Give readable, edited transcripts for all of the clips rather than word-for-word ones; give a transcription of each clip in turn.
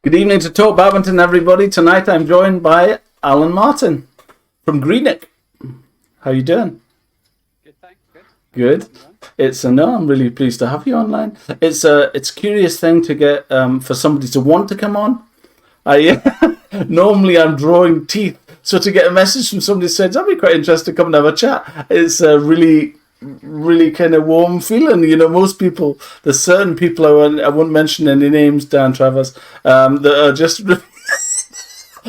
Good evening to Talk Badminton, everybody. Tonight I'm joined by Alan Martin from Greenock. How you doing? Good, thanks. Good. Good. I'm really pleased to have you online. It's a curious thing to get for somebody to want to come on. I normally I'm drawing teeth, so to get a message from somebody who says I'd be quite interested to come and have a chat. It's a really kind of warm feeling. You know, most people, there's certain people I won't mention any names, Dan Travers, that are just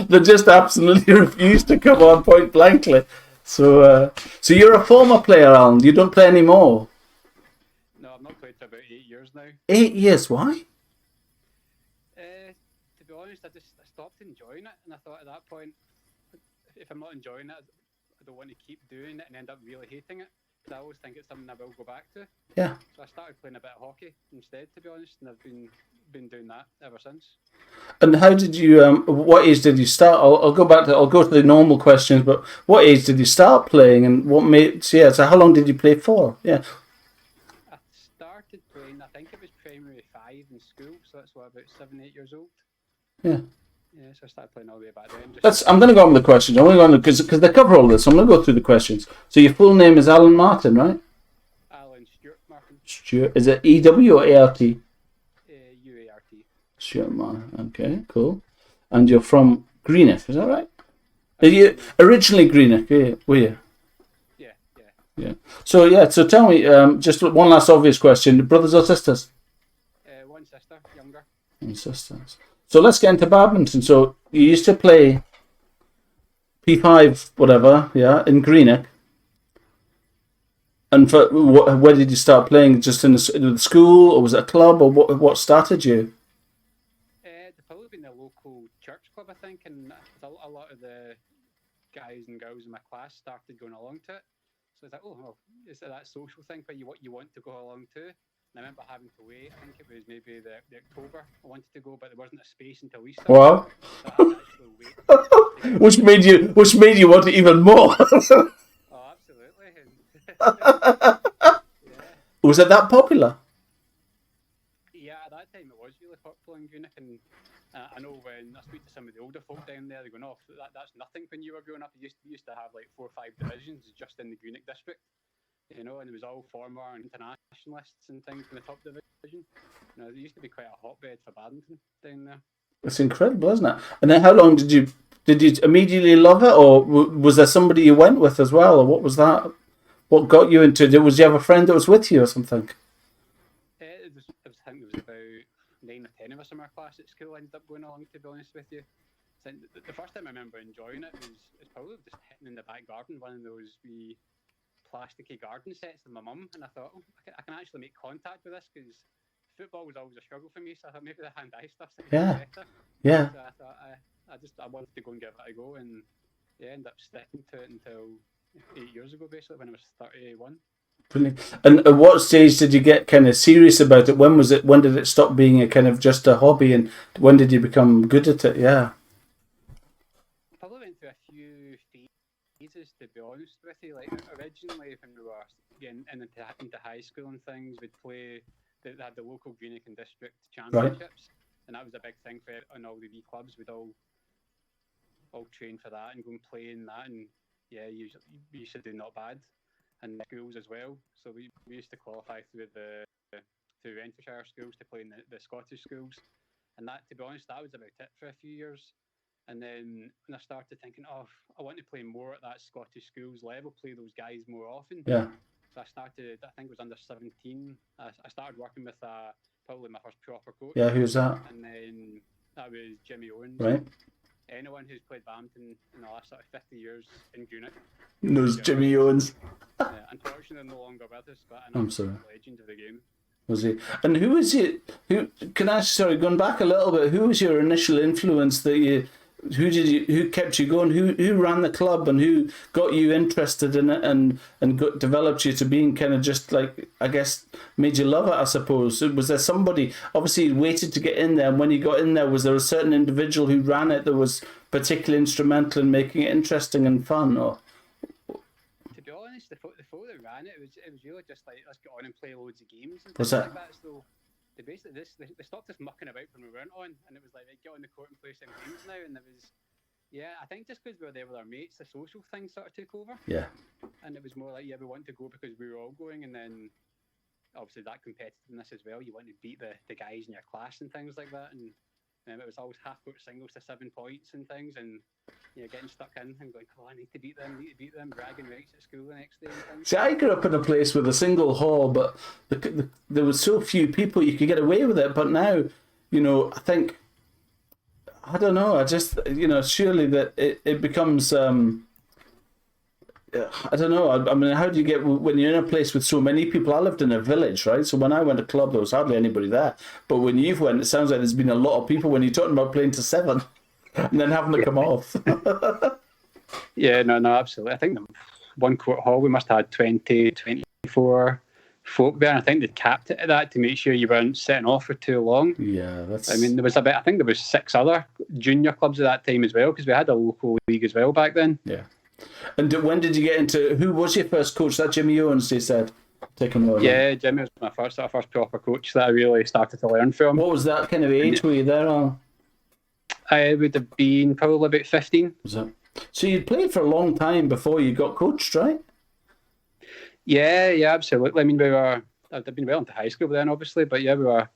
they just absolutely refuse to come on point blankly. So you're a former player, Alan. You don't play anymore. No, I've not played for about 8 years now. 8 years? Why? To be honest, I stopped enjoying it, and I thought at that point, if I'm not enjoying it, I don't want to keep doing it and end up really hating it. Because I always think it's something I will go back to. Yeah. So I started playing a bit of hockey instead, to be honest, and I've been doing that ever since. And how did you? What age did you start? I'll go to the normal questions, but what age did you start playing, and what made? So how long did you play for? Yeah. I started playing. I think it was primary 5 in school, so that's about 7, 8 years old. Yeah. Yeah, so I started playing all the way back then. I'm going to go on with the questions. I'm going to go on because they cover all this. I'm going to go through the questions. So your full name is Alan Martin, right? Alan Stuart Martin. Stuart. Is it EW or ART? UART. Stuart Martin. Okay, cool. And you're from Greenock, is that right? Are you originally Greenock? Were you? Yeah. So tell me, just one last obvious question: brothers or sisters? One sister, younger. And sisters. So let's get into badminton. So you used to play P5, whatever, yeah, in Greenock. And where did you start playing? Just in the school, or was it a club, or what started you? It's probably been a local church club, I think, and a lot of the guys and girls in my class started going along to it. So it's like, is it that social thing where you want to go along to? And I remember having to wait. I think it was maybe the October I wanted to go, but there wasn't a space until Easter. Wow. So I had to actually wait. which made you want it even more. Oh, absolutely. Yeah. Was it that popular? Yeah, at that time it was really popular in Greenock, and I know when I speak to some of the older folk down there, they're going, that's nothing when you were growing up. You used to have like 4 or 5 divisions just in the Greenock district. You know, and it was all former internationalists and things in the top division. You know, there used to be quite a hotbed for badminton down there. It's incredible, isn't it? And then how long did you immediately love it, or was there somebody you went with as well, or what was that? What got you into it? Was you have a friend that was with you or something? I think there was about 9 or 10 of us in our class at school. I ended up going along, to be honest with you. So the first time I remember enjoying it was probably just hitting in the back garden, one of those wee plasticky garden sets with my mum, and I thought, I can actually make contact with this, because football was always a struggle for me, so I thought maybe the hand-eye stuff's better. Yeah. So I thought I wanted to go and give it a go, and ended up sticking to it until 8 years ago, basically, when I was 31. Brilliant. And at what stage did you get kind of serious about it? When did it stop being a kind of just a hobby, and when did you become good at it? Yeah. Probably went through a few phases, to be honest with you. Like originally, when we were getting into high school and things, we'd play. They had the local Greenock and district championships, and that was a big thing for on all the wee clubs. We'd all train for that and go and play in that, and we used to do not bad, and the schools as well. So we used to qualify through Renfrewshire schools to play in the Scottish schools, and that, to be honest, that was about it for a few years. And then when I started thinking, I want to play more at that Scottish schools level, play those guys more often. Yeah. So I started, I think it was under 17. I started working with probably my first proper coach. Yeah, who's that? And then that was Jimmy Owens. Right. Anyone who's played badminton in the last sort of 50 years in Greenock knows Jimmy Owens. Unfortunately, no longer with us, but an absolute legend of the game. Was he? And who was it? Going back a little bit, who was your initial influence who kept you going? Who ran the club, and who got you interested in it, and developed you to being kind of just like, I guess, made you love it, I suppose? Was there somebody, obviously you waited to get in there, and when you got in there, was there a certain individual who ran it that was particularly instrumental in making it interesting and fun? Or to be honest, the folk that ran it, was really just like, let's get on and play loads of games and was things that? like that. So they stopped us mucking about when we weren't on, and it was like, get on the court and play some games now, and there was. Yeah, I think just because we were there with our mates, the social thing sort of took over. Yeah. And it was more like, we want to go because we were all going, and then obviously that competitiveness as well. You want to beat the guys in your class and things like that. And it was always half-court singles to 7 points and things, and getting stuck in and going, I need to beat them, bragging rights at school the next day and things. See, I grew up in a place with a single hall, but there was so few people you could get away with it. But now, I think, I don't know. I just, surely that it becomes, I don't know. I mean, how do you get, when you're in a place with so many people? I lived in a village, right? So when I went to club, there was hardly anybody there. But when you've went, it sounds like there's been a lot of people when you're talking about playing to 7 and then having to come off. Yeah, no, absolutely. I think the one court hall, we must have had 20, 24 folk there, and I think they capped it at that to make sure you weren't setting off for too long. Yeah, that's. I mean, I think there was 6 other junior clubs at that time as well, because we had a local league as well back then. Yeah. And when did you get into? Who was your first coach? That Jimmy Owens, they said, taking over. Yeah, Jimmy was my first proper coach that I really started to learn from. What was that kind of age? Were you there on? I would have been probably about 15. Was that? So you played for a long time before you got coached, right? Yeah, absolutely. I mean, I'd been well into high school then, obviously, but we were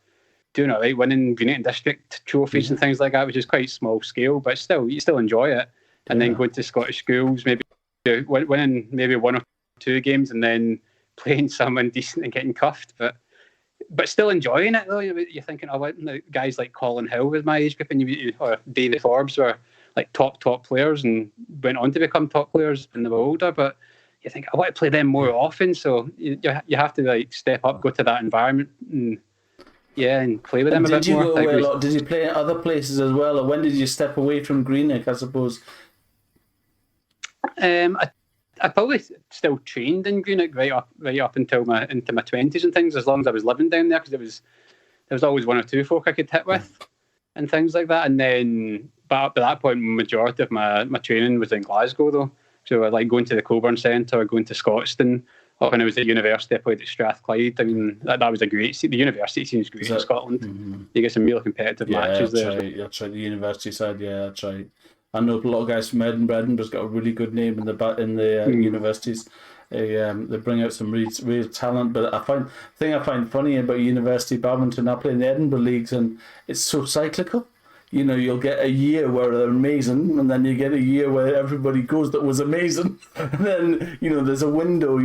doing it right, winning Greenock district trophies and things like that, which is quite small scale, but you still enjoy it. And then going to Scottish schools, maybe winning maybe 1 or 2 games, and then playing someone decent and getting cuffed, but still enjoying it though. You're thinking, guys like Colin Hill was my age group, and or David Forbes were like top players and went on to become top players when they were older, but you think, I want to play them more often, so you have to like step up, go to that environment, and play with them a bit more. Did you go away a lot? Did you play at other places as well, or when did you step away from Greenock, I suppose? I probably still trained in Greenock right up until into my 20s and things, as long as I was living down there, because there was always 1 or 2 folk I could hit with and things like that. And then, but up to that point, majority of my training was in Glasgow though. So I like going to the Coburn Centre, going to Scotstoun. Or when I was at university, I played at Strathclyde. I mean, that was a great scene. The university scene's great in Scotland. Mm-hmm. You get some really competitive matches there. Right. That's right. The university side, that's right. I know a lot of guys from Edinburgh. Edinburgh's got a really good name in the universities. They bring out some real talent. But I find funny about university badminton. I play in the Edinburgh leagues, and it's so cyclical. You'll get a year where they're amazing, and then you get a year where everybody goes that was amazing. And then, there's a window,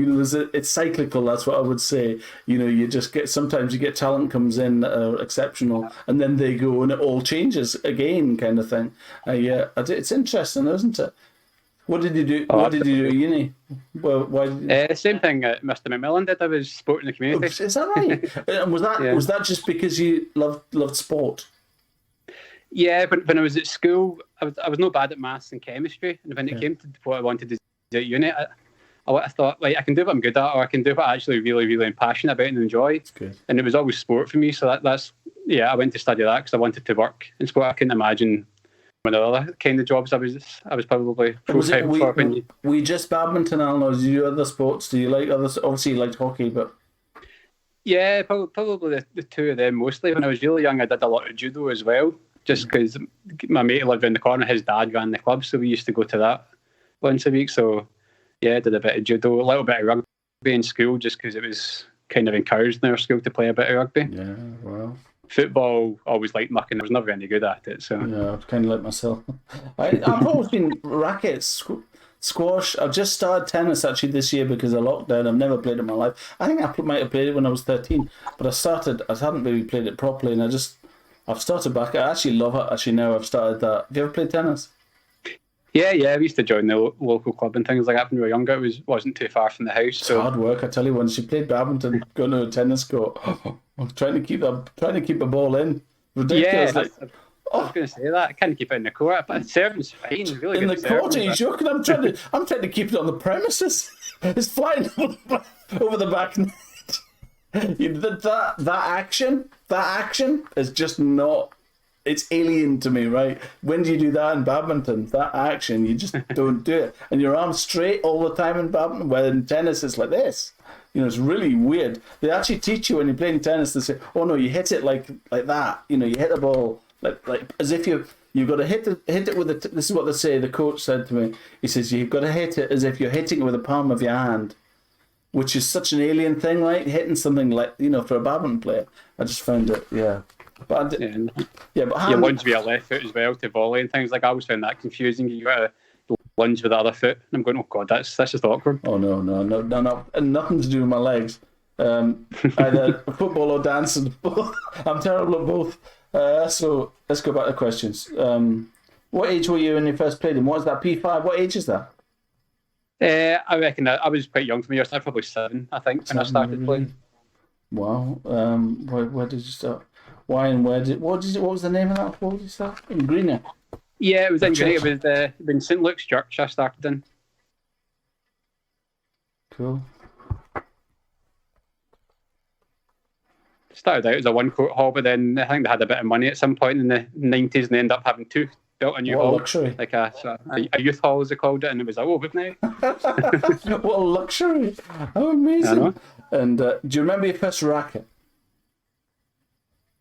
it's cyclical, that's what I would say. You just sometimes you get talent comes in exceptional, and then they go and it all changes again kind of thing. It's interesting, isn't it? What did you do? What did you do at uni? Well, why? The same thing Mr. McMillan did. I was sport in the community. Oh, is that right? And was that just because you loved sport? Yeah, but when I was at school, I was not bad at maths and chemistry, and when it came to what I wanted to do at uni, I thought, like, I can do what I'm good at, or I can do what I actually really, really am passionate about and enjoy. That's good. And it was always sport for me, so that's I went to study that because I wanted to work in sport. I couldn't imagine one of the other kind of jobs I was probably full-time for. Were you just badminton, Alan, or did you do other sports? Do you like others? Obviously, you liked hockey, but... Yeah, probably the 2 of them mostly. When I was really young, I did a lot of judo as well. Just because my mate lived around the corner, his dad ran the club, so we used to go to that once a week. So, I did a bit of judo, a little bit of rugby in school, just because it was kind of encouraged in our school to play a bit of rugby. Yeah, well. Football, always liked mucking. I was never any good at it. So yeah, I was kind of like myself. I've always been rackets, squash. I've just started tennis actually this year because of lockdown. I've never played it in my life. I think I might have played it when I was 13, but I hadn't really played it properly, and I've started back. I actually love it. Actually, now I've started that. Have you ever played tennis? Yeah. We used to join the local club and things like that when we were younger. It wasn't too far from the house. It's hard work, I tell you. Once you played badminton, going to a tennis court, trying to keep the ball in. Ridiculous. Yeah, I was going to say that. I can't keep it in the court, but serving's fine. Really in good the court? Are you joking? I'm trying to keep it on the premises. It's flying over the back net. That action is just not it's alien to me, right? When do you do that in badminton? That action, you just don't do it. And your arm's straight all the time in badminton, where in tennis it's like this. It's really weird. They actually teach you when you're playing tennis, they say, oh no, you hit it like that. You hit the ball like as if you've got to hit it with this is what they say, the coach said to me. He says, you've got to hit it as if you're hitting it with the palm of your hand, which is such an alien thing, like hitting something like, for a badminton player. I just found it, yeah. But Yeah, but you lunge with your left foot as well to volley and things like. I always found that confusing. You got to lunge with the other foot, and I'm going, oh god, that's just awkward. Oh no, and nothing to do with my legs. Either football or dancing. I'm terrible at both. So let's go back to questions. What age were you when you first played him? What is that, P5? What age is that? I reckon I was quite young for me. I was probably 7, I think, when I started playing. Wow. Where did you start? Why and where did? What was the name of that? What did you start in Greenock? Yeah, it was in Greenock. It was in St Luke's Church. I started in. Cool. Started out as a one-court hall, but then I think they had a bit of money at some point in the 90s, and they ended up having 2. Built a new hall, luxury! Like a youth hall, as they called it, and it was like, oh, we've now. What a luxury! How amazing! And do you remember your first racket?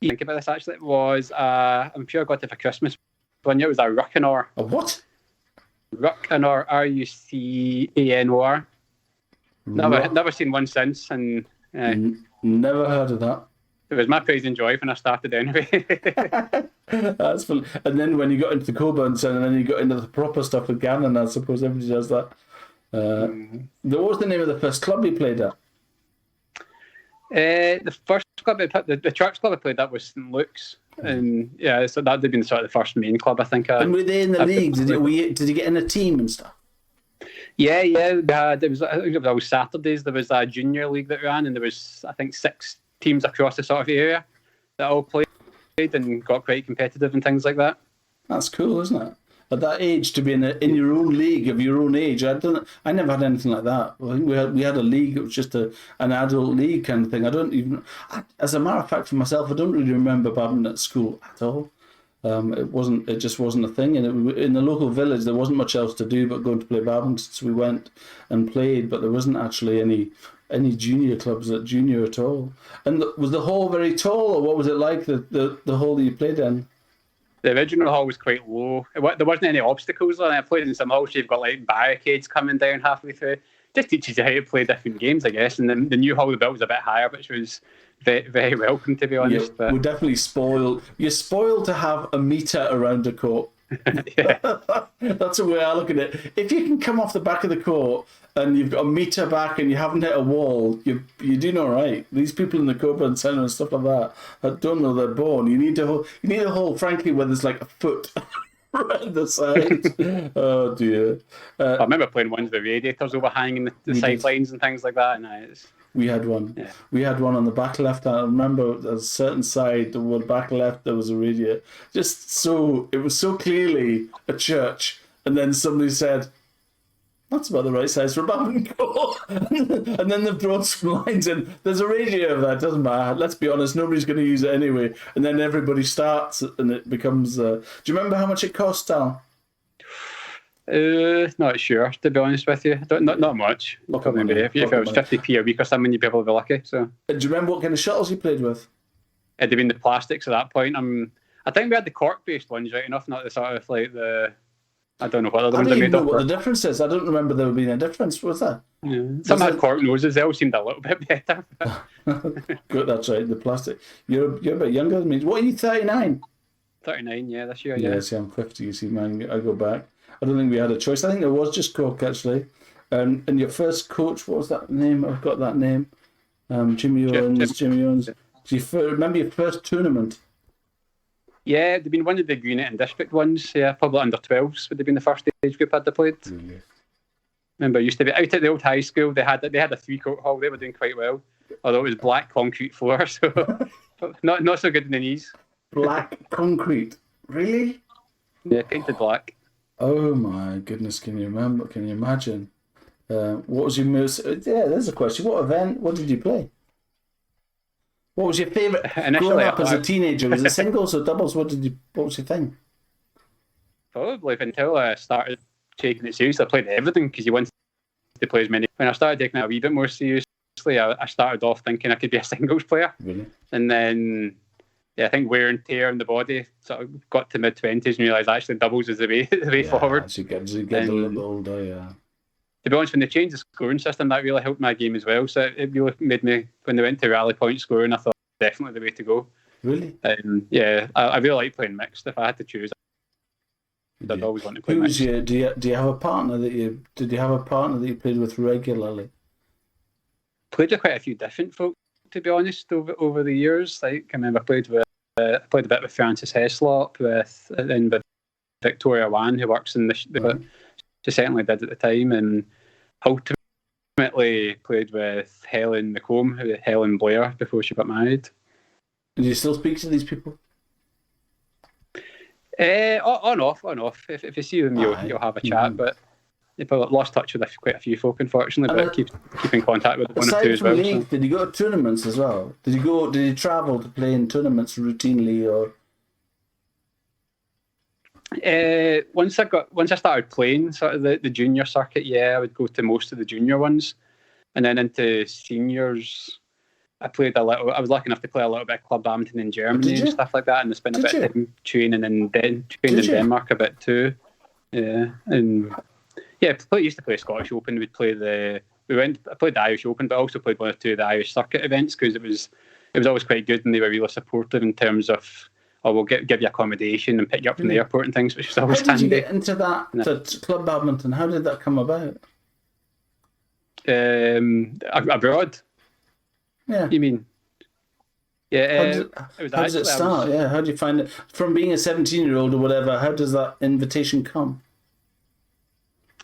Think about this actually. It was I'm sure I got it for Christmas one year. It was a Ruckanor. A what? Ruckanor, Rucanor. Never seen one since, and never heard of that. It was my pride and joy when I started anyway. That's fun. And then when you got into the Coburns and then you got into the proper stuff with Gannon, I suppose everybody does that. What was the name of the first club you played at? The first club, the church club I played at was St Luke's, and yeah, so that would have been sort of the first main club I think. And were they in the league? Did you get in a team and stuff? Yeah. There was, I think it was always Saturdays. There was a junior league that ran, and there was I think 6 teams across the sort of area that all played and got quite competitive and things like that. That's cool, isn't it? At that age, to be in your own league of your own age, I never had anything like that. I think we had a league. It was just an adult league kind of thing. As a matter of fact, for myself, I don't really remember badminton at school at all. It just wasn't a thing. And in the local village, there wasn't much else to do but going to play badminton. So we went and played, but there wasn't actually any junior clubs at junior at all. And was the hall very tall, or what was it like, the hall that you played in? The original hall was quite low. There wasn't any obstacles. And I played in some halls, you've got like barricades coming down halfway through. Just teaches you how to play different games, I guess. And then the new hall we built was a bit higher, which was very, very welcome, to be honest. We're definitely spoiled. You're spoiled to have a metre around a court. That's the way I look at it. If you can come off the back of the court and you've got a metre back and you haven't hit a wall, you're doing all right. These people in the Coburn Centre and stuff like that don't know their bone. You need a hole, frankly, where there's like a foot around the side. Oh dear. I remember playing ones with radiators overhanging the sidelines and things like that. And we had one. Yeah. We had one on the back left. I remember a certain side, the back left, there was a radiator. It was so clearly a church. And then somebody said, that's about the right size for a badminton court. And then they've drawn some lines in. There's a radiator of that, doesn't matter. Let's be honest, nobody's going to use it anyway. And then everybody starts and it becomes... do you remember how much it cost, Al? Not sure, to be honest with you. Not much. Maybe if it was 50p a week or something, you'd be able to be lucky. So. Do you remember what kind of shuttles you played with? It'd have been the plastics at that point. I think we had the cork-based ones, right enough, not the sort of like the... I don't know what other ones are made of. I don't know what the difference is. I don't remember there being a difference. Was there? Yeah. Some had cork noses. They all seemed a little bit better. Good, that's right. The plastic. You're a bit younger than me. What are you, 39? 39, yeah, this year. Yeah, see, I'm 50. You see, man, I go back. I don't think we had a choice. I think there was just cork actually. And your first coach, what was that name? I've got that name. Jimmy Owens. Jimmy Owens. Do you remember your first tournament? Yeah, they've been one of the Greenock and district ones. Yeah, probably under 12s would have been the first age group I'd played. Really? Remember, it used to be out at the old high school. They had a 3-court hall. They were doing quite well, although it was black concrete floor, so not so good in the knees. Black concrete, really? Yeah, painted black. Oh my goodness! Can you remember? Can you imagine? What was your most? Yeah, there's a question. What event? What did you play? What was your favourite Initially, growing up as a teenager? Was it singles or doubles? What was your thing? Probably until I started taking it seriously. I played everything because you wanted to play as many. When I started taking it a wee bit more seriously, I started off thinking I could be a singles player. Really? And then, I think wear and tear in the body sort of got to mid-20s and realised actually doubles is the way forward. As you get a little older, yeah. To be honest, when they changed the scoring system, that really helped my game as well. So it really made me, when they went to rally point scoring, I thought definitely the way to go. Really? I really like playing mixed. If I had to choose, I'd always want to play mixed. Do you have a partner that you played with regularly? Played with quite a few different folk, to be honest, over the years. Like I remember I played a bit with Frances Heslop, with Victoria Wan, who works in the she certainly did at the time, and ultimately played with Helen Blair before she got married. Do you still speak to these people? On off. If you see them, you'll have a chat, but you've lost touch with quite a few folk, unfortunately, but keep in contact with one or two as well. League, did you go to tournaments as well? Did you travel to play in tournaments routinely, or? Once I started playing sort of the junior circuit, I would go to most of the junior ones, and then into seniors, I played a little. I was lucky enough to play a little bit of club badminton in Germany and stuff like that, and spent a bit of time training in Denmark a bit too. Yeah, and I used to play Scottish Open. I played the Irish Open, but I also played one or two of the Irish circuit events because it was always quite good, and they were really supportive in terms of, we'll give you accommodation and pick you up from the airport and things, which was always handy. How did you get into that club badminton? How did that come about? Abroad. Yeah. You mean? Yeah. How does it start? How do you find it? From being a 17-year-old or whatever, how does that invitation come?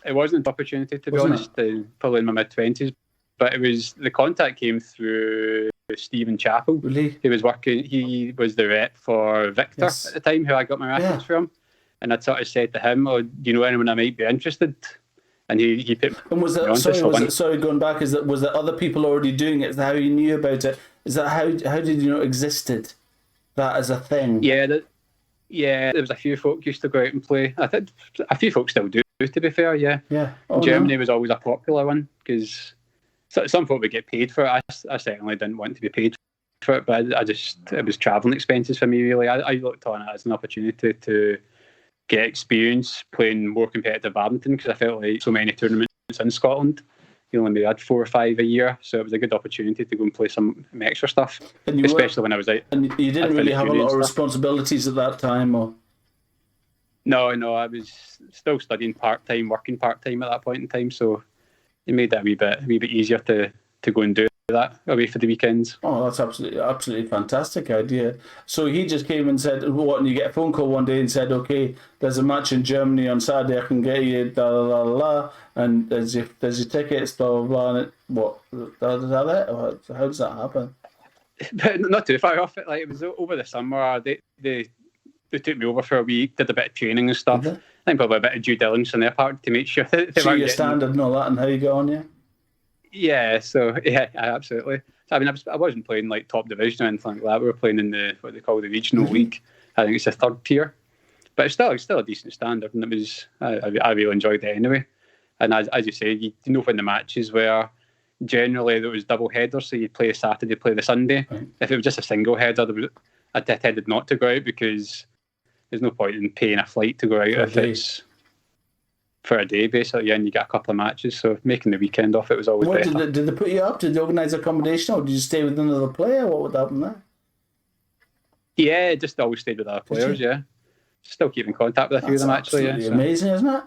It wasn't an opportunity, to be honest, probably in my mid-20s, but the contact came through Stephen Chappell. Really? He was the rep for Victor at the time, who I got my rackets from, and I'd sort of said to him, do you know anyone that might be interested? And he put and was going back, was there other people already doing it? Is that how you knew about it? Is that how did you know it existed? That as a thing? Yeah, there was a few folk used to go out and play. I think a few folk still do, to be fair, yeah. Germany was always a popular one, because some folk would get paid for it. I certainly didn't want to be paid for it, but it was travelling expenses for me, really. I looked on it as an opportunity to get experience playing more competitive badminton, because I felt like so many tournaments in Scotland, you only had 4 or 5 a year, so it was a good opportunity to go and play some extra stuff, especially when I was out. And you didn't really have a lot of responsibilities at that time, or? No, I was still studying part-time, working part-time at that point in time, so it made it a wee bit easier to go and do that away for the weekends. Oh, that's absolutely fantastic idea. So he just came and said, what, and you get a phone call one day and said, okay, there's a match in Germany on Saturday, I can get you, da la la la, and there's your tickets, blah blah blah, and is that it? How does that happen? But not too far off it. Like, it was over the summer. They took me over for a week, did a bit of training and stuff. I think probably a bit of due diligence on their part to make sure that they weren't your standard and all that, and how you go on, yeah. Yeah, so absolutely. So, I mean, I wasn't playing like top division or anything like that. We were playing in what they call the regional league. I think it's the third tier, but it's still a decent standard, and it was. I really enjoyed it anyway. And as you say, you know when the matches were, generally there was double headers, so you'd play a Saturday, play the Sunday. Right. If it was just a single header, I tended not to go out, because there's no point in paying a flight to go out if it's for a day, basically, and you get a couple of matches. So making the weekend off it was always better. Did they put you up? Did they organise accommodation, or did you stay with another player? What would happen there? Yeah, just always stayed with other players. Yeah, still keep in contact with a few of them actually. Yeah, amazing, isn't it?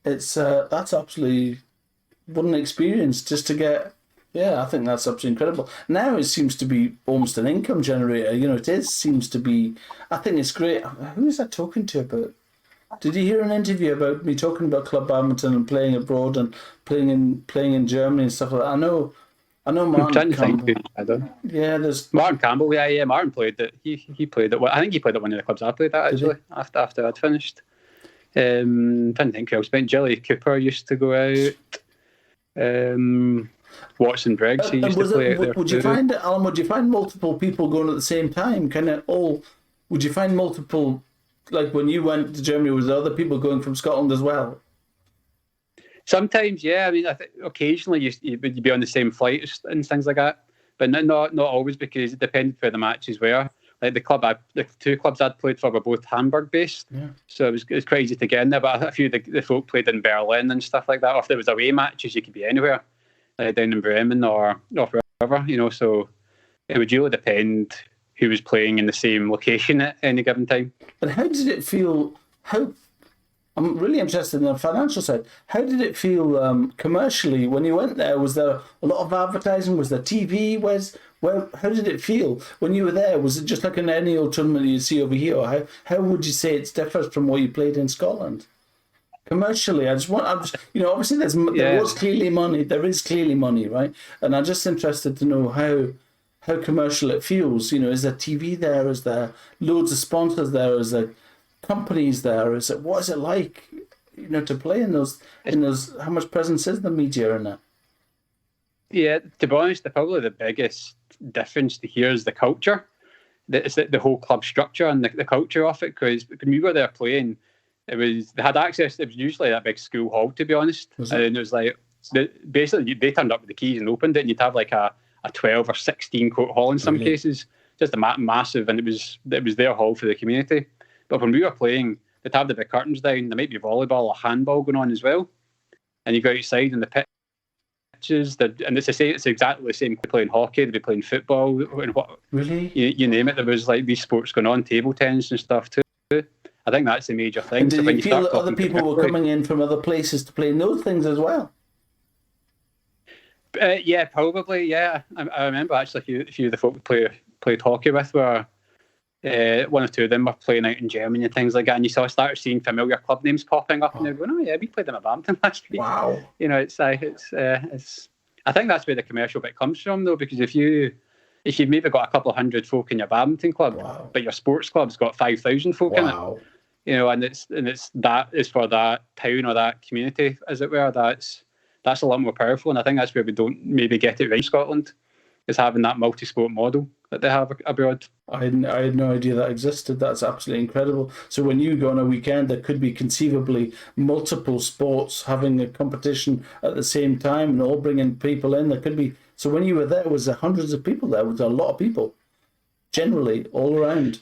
It's that's absolutely what an experience just to get. Yeah, I think that's absolutely incredible. Now it seems to be almost an income generator. You know, seems to be. I think it's great. Who is that talking to about? Did you hear an interview about me talking about club badminton and playing abroad and playing in Germany and stuff like that? I know Martin Campbell. Yeah, there's Martin Campbell. Yeah. Martin played it. He played it. I think he played at one of the clubs I played at actually. After I'd finished. Trying to think who else. Gilly Cooper used to go out. Watson Briggs, he And used to was it? play out there Would you too. find it, Alan? Would you find multiple people going at the same time? Kind of all? Would you find multiple? Like when you went to Germany, was there other people going from Scotland as well? Sometimes, yeah. I mean, I think occasionally you'd be on the same flight and things like that, but not always, because it depended where the matches were. Like the two clubs I'd played for were both Hamburg based, Yeah. so it was quite easy to get in there. But a few of the folk played in Berlin and stuff like that. Or if there was away matches, you could be anywhere, down in Bremen or wherever, So it would really depend who was playing in the same location at any given time. But how did it feel? How I'm really interested in the financial side. How did it feel commercially when you went there? Was there a lot of advertising? Was there TV? How did it feel when you were there? Was it just like an any old tournament you see over here? Or how would you say it's different from what you played in Scotland? Commercially, obviously there was clearly money. There is clearly money, right? And I'm just interested to know how commercial it feels. Is there TV there? Is there loads of sponsors there? Is there companies there? What is it like? To play in those. How much presence is the media in it? Yeah, to be honest, probably the biggest difference to here is the culture. It's the whole club structure and the culture of it. Because when we were there playing, they had access. It was usually a big school hall, to be honest. And it was like basically they turned up with the keys and opened it, and you'd have like a 12 or 16 court hall in some cases, just a massive, and it was their hall for the community. But when we were playing, they'd have the big curtains down. There might be volleyball or handball going on as well, and you go outside and the pitches, and it's exactly the same. They're playing hockey, they'd be playing football, and what really you name it. There was like these sports going on, table tennis and stuff too. I think that's the major thing. And did you feel that other people were coming in from other places to play in those things as well? Yeah, probably. Yeah, I remember actually a few of the folk we played hockey with were one or two of them were playing out in Germany and things like that. And you started seeing familiar club names popping up, and they're going, "Oh yeah, we played them at Badminton last week." Wow. It's I think that's where the commercial bit comes from, though, because if you've maybe got a couple of hundred folk in your badminton club, but your sports club's got 5,000 folk in it. And it's that is for that town or that community, as it were. That's a lot more powerful, and I think that's where we don't maybe get it right in Scotland, is having that multi-sport model that they have abroad. I had no idea that existed. That's absolutely incredible. So when you go on a weekend, there could be conceivably multiple sports having a competition at the same time and all bringing people in. There could be. So when you were there, was there hundreds of people there? Was there a lot of people, generally, all around?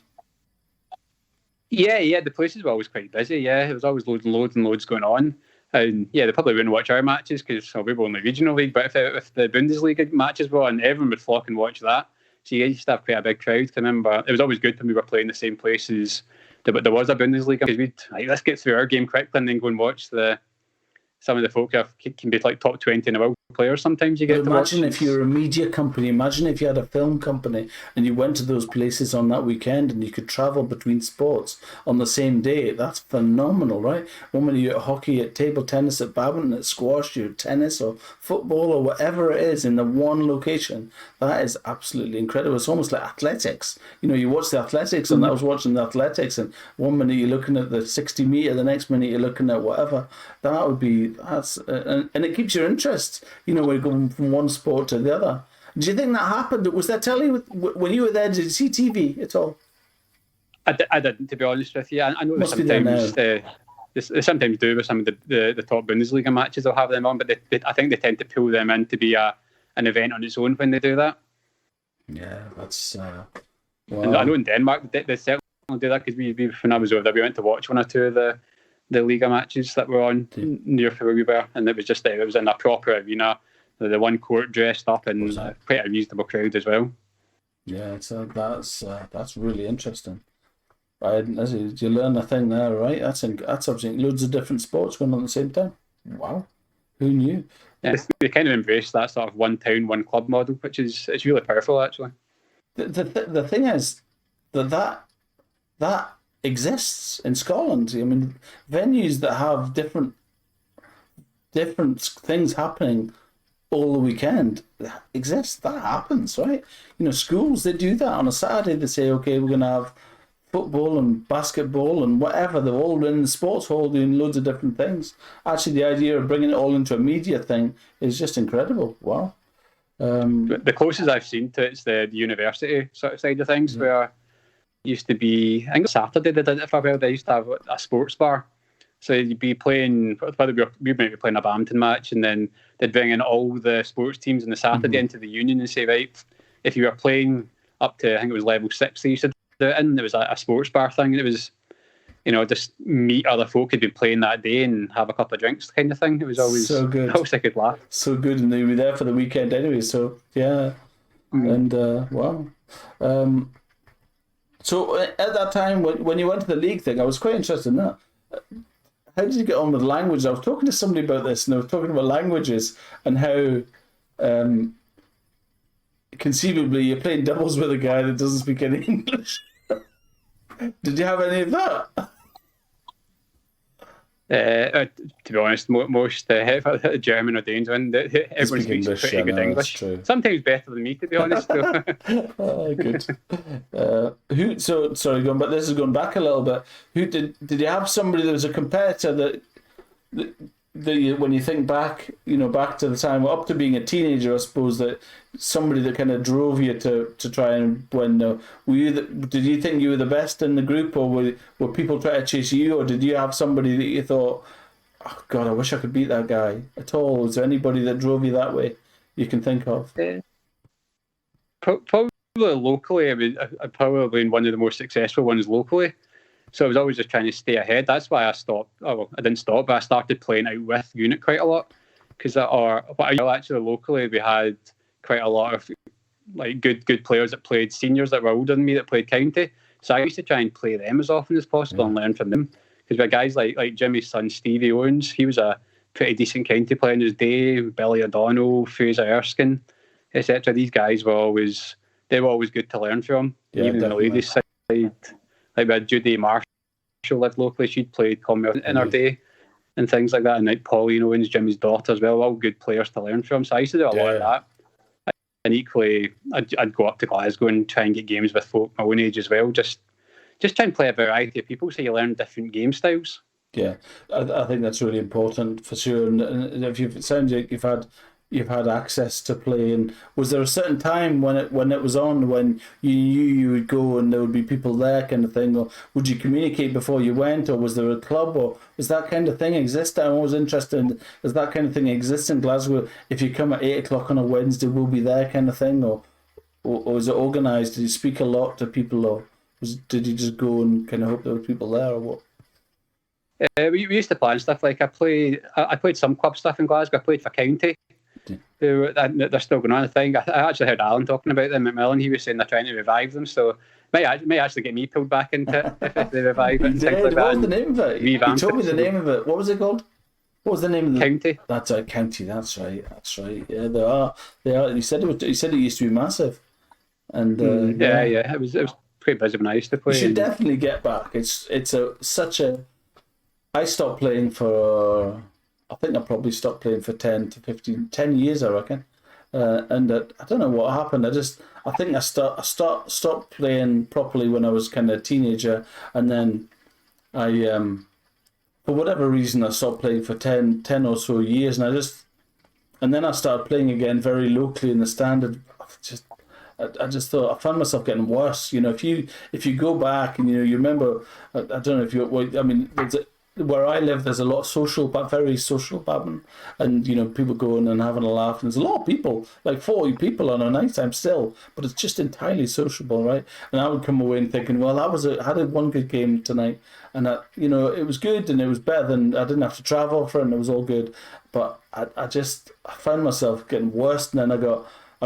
Yeah, the places were always quite busy. Yeah, there was always loads and loads going on. And yeah, they probably wouldn't watch our matches because we were in the regional league. But if the Bundesliga matches were on, everyone would flock and watch that. So you used to have quite a big crowd. I remember it was always good when we were playing the same places. But there was a Bundesliga because let's get through our game quickly and then go and watch some of the folk who can be like top 20 in the world players. Sometimes you get to watch. Imagine if you're a media company. Imagine if you had a film company and you went to those places on that weekend and you could travel between sports on the same day. That's phenomenal, right? One minute you're at hockey, at table tennis, at badminton, at squash, you're at tennis or football or whatever it is in the one location. That is absolutely incredible. It's almost like athletics. You watch the athletics, and I was watching the athletics, and one minute you're looking at the 60 meter, the next minute you're looking at whatever. And it keeps your interest. We're going from one sport to the other. Do you think that happened? Was there telly when you were there? Did you see TV at all? I didn't, to be honest with you. I know sometimes they sometimes do with some of the top Bundesliga matches. They'll have them on, but I think they tend to pull them in to be an event on its own when they do that. Yeah, that's. Wow. And I know in Denmark they certainly do that because we when I was over there, we went to watch one or two of the Liga matches that were on near where we were, and it was in a proper arena, the one court dressed up, and quite a reasonable crowd as well. Yeah, so that's really interesting. You learn a thing there, right? That's obviously loads of different sports going on at the same time. Wow, who knew? Yeah, they kind of embrace that sort of one town, one club model, which is it's really powerful actually. The thing is that exists in Scotland. I mean, venues that have different things happening all the weekend exist. That happens, right? Schools, they do that on a Saturday. They say, okay, we're going to have football and basketball and whatever. They're all in the sports hall doing loads of different things. Actually, the idea of bringing it all into a media thing is just incredible. Wow. The closest I've seen to it's the university sort of side of things, where it used to be, I think Saturday they did it for a while. They used to have a sports bar. So you'd be playing, whether we might be playing a badminton match, and then they'd bring in all the sports teams on the Saturday into the union and say, right, if you were playing up to, I think it was level 6, they used to do it in, there was a sports bar thing, and it was, just meet other folk who'd been playing that day and have a couple of drinks kind of thing. It was always so good. Always a good laugh. So good, and they'd be there for the weekend anyway, so yeah. And wow. So at that time, when you went to the league thing, I was quite interested in that. How did you get on with language? I was talking to somebody about this, and I was talking about languages and how conceivably you're playing doubles with a guy that doesn't speak any English. Did you have any of that? To be honest, most German or Danes, everyone speaks English, pretty good English. True. Sometimes better than me, to be honest. Good. Sorry, going, but this is going back a little bit. Who did you have somebody that was a competitor that when you think back, back to the time up to being a teenager, I suppose, that somebody that kind of drove you to try and win. Did you think you were the best in the group, or were people trying to chase you, or did you have somebody that you thought, oh God, I wish I could beat that guy at all? Was there anybody that drove you that way you can think of? Probably locally, I've probably been one of the more successful ones locally. So I was always just trying to stay ahead. That's why I stopped. Oh, well, I didn't stop, but I started playing out with Greenock quite a lot. Because actually locally, we had quite a lot of good players that played seniors that were older than me that played county. So I used to try and play them as often as possible and learn from them. Because we had guys like Jimmy's son Stevie Owens. He was a pretty decent county player in his day. Billy O'Donnell, Fraser Erskine, etc. These guys were always good to learn from. Yeah, even definitely. the ladies' side. Like we had Judy Marshall lived locally. She'd played Commonwealth in her day and things like that. And like Pauline Owens, Jimmy's daughter as well. All good players to learn from. So I used to do a lot of that. And equally, I'd go up to Glasgow and try and get games with folk my own age as well. Just try and play a variety of people so you learn different game styles. Yeah, I think that's really important for sure. And if it sounds like you've had access to play, and was there a certain time when it was on when you knew you would go and there would be people there, kind of thing, or would you communicate before you went, or was there a club, or was that kind of thing exist? I'm always interested in, does that kind of thing exist in Glasgow? If you come at 8:00 on a Wednesday, we'll be there, kind of thing, or is it organised? Did you speak a lot to people, or did you just go and kind of hope there were people there, or what? We used to plan stuff. Like I played some club stuff in Glasgow. I played for county. They're still going on. I think I actually heard Alan talking about them at Macmillan. He was saying they're trying to revive them, so may actually get me pulled back into it if they revive it. And things like what was the name of it? You told me the name of it. What was it called? What was the name of the county? That's a county. That's right. Yeah, they are. You said it used to be massive, and yeah. It was pretty busy when I used to play. You should definitely get back. It's such a. I stopped playing for. I think I probably stopped playing for 10 years, I reckon. And I don't know what happened. I think I stopped playing properly when I was kind of a teenager, and then I, for whatever reason, I stopped playing for 10 or so years, and then I started playing again very locally in the standard. I just thought I found myself getting worse. If you go back and you remember, I don't know if you. I mean, where I live, there's a lot of very social badminton, and people going and having a laugh. And there's a lot of people, like 40 people on a night time still, but it's just entirely sociable, right? And I would come away and thinking, well, I had one good game tonight, and it was good, and it was better than I didn't have to travel for it, and it was all good. But I found myself getting worse, and then I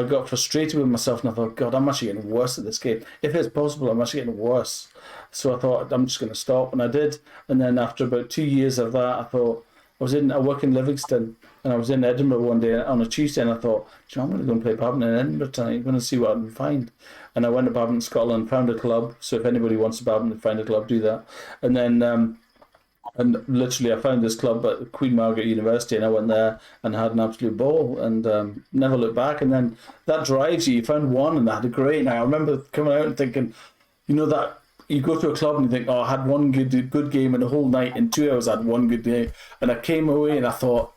got frustrated with myself, and I thought, God, I'm actually getting worse at this game. If it's possible, I'm actually getting worse. So I thought, I'm just going to stop, and I did. And then after about 2 years of that, I thought, I work in Livingston, and I was in Edinburgh one day on a Tuesday, and I thought, I'm going to go and play badminton in Edinburgh tonight. I'm going to see what I can find. And I went to Badminton Scotland, found a club. So if anybody wants to badminton, find a club, do that. And then, and literally, I found this club at Queen Margaret University, and I went there and had an absolute ball, and never looked back. And then that drives you. You found one, and I had a great night. I remember coming out and thinking, that. You go to a club and you think, I had one good game in the whole night. In 2 hours, I had one good day. And I came away and I thought,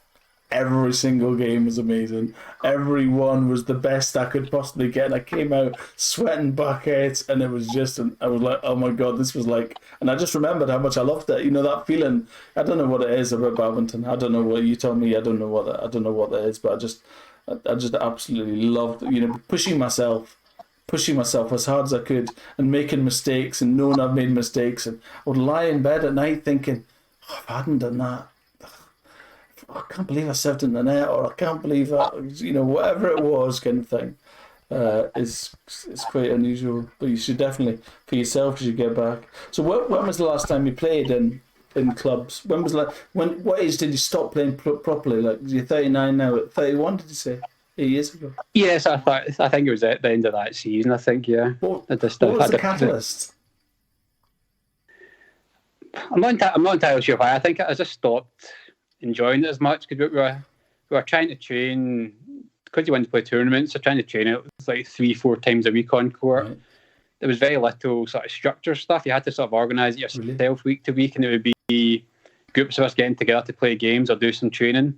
every single game was amazing. Every one was the best I could possibly get. And I came out sweating buckets, and it was just, I was like, oh my God, this was like, and I just remembered how much I loved it. You know, that feeling, I don't know what it is about badminton. I don't know what you told me. I don't know what that is, but I just absolutely loved, pushing myself as hard as I could and making mistakes and knowing I've made mistakes. And I would lie in bed at night thinking, oh, if I hadn't done that, I can't believe I served in the net, or I can't believe that, whatever it was, kind of thing. It's quite unusual, but you should definitely, for yourself, as you get back. So when was the last time you played in clubs? What age did you stop playing properly? Like, you're 39 now. At 31, did you say? 8 years ago. Yes, I think it was at the end of that season. I think, yeah. What was the catalyst? I'm not entirely sure why. I think I just stopped enjoying it as much because we were trying to train, because you went to play tournaments. So trying to train it was like 3-4 times a week on court. Right. There was very little sort of structure stuff. You had to sort of organise it yourself week to week, and it would be groups of us getting together to play games or do some training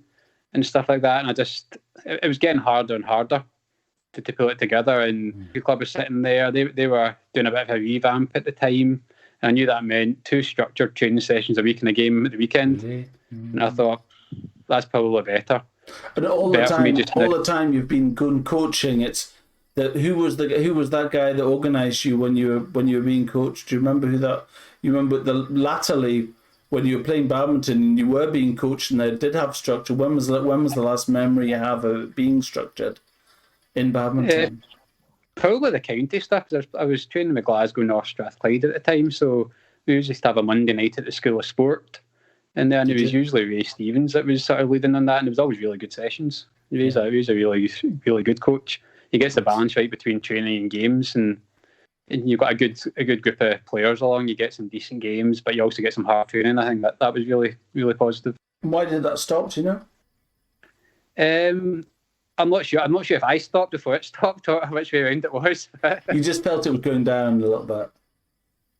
and stuff like that. And it was getting harder and harder to pull it together. And the club was sitting there. They were doing a bit of a revamp at the time. And I knew that meant 2 structured training sessions a week and a game at the weekend. And I thought, that's probably better. And all the time you've been going coaching, it's that who was that guy that organised you when you were being coached? Do you remember who that? You remember latterly when you were playing badminton and you were being coached and they did have structure. When was the last memory you have of it being structured in badminton? Probably the county stuff. I was training with Glasgow North Strathclyde at the time, so we used to have a Monday night at the School of Sport. And then it was usually Ray Stevens that was sort of leading on that, and it was always really good sessions. He was a really, really good coach. He gets the balance right between training and games, and you've got a good group of players along. You get some decent games, but you also get some hard training. I think that was really, really positive. Why did that stop? Do you know? I'm not sure. I'm not sure if I stopped before it stopped or which way around it was. You just felt it was going down a little bit.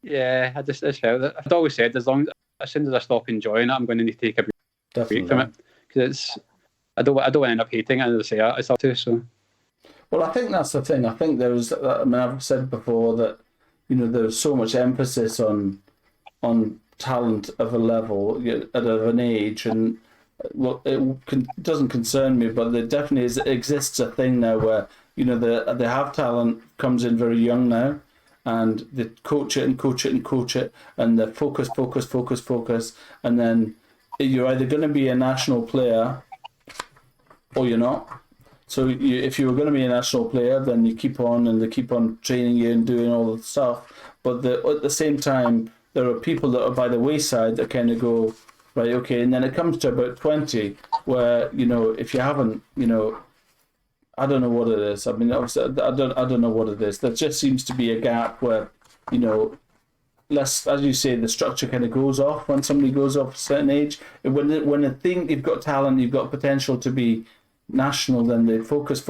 Yeah, I just felt it. I'd always said as soon as I stop enjoying it, I'm going to need to take a break from it, because I don't want to end up hating it, as I say, it's up to. So. Well, I think that's the thing. I think I've said before that, there's so much emphasis on talent of a level at an age, and it doesn't concern me, but there definitely exists a thing now where they have talent comes in very young now, and they coach it and coach it and coach it, and they focus, and then you're either going to be a national player or you're not. So if you were going to be a national player, then you keep on, and they keep on training you and doing all the stuff. But at the same time, there are people that are by the wayside that kind of go, right, okay, and then it comes to about 20, where if you haven't, I don't know what it is. I mean, obviously, I don't know what it is. There just seems to be a gap where, less, as you say, the structure kind of goes off when somebody goes off a certain age. When I think you've got talent, you've got potential to be national, then they focus,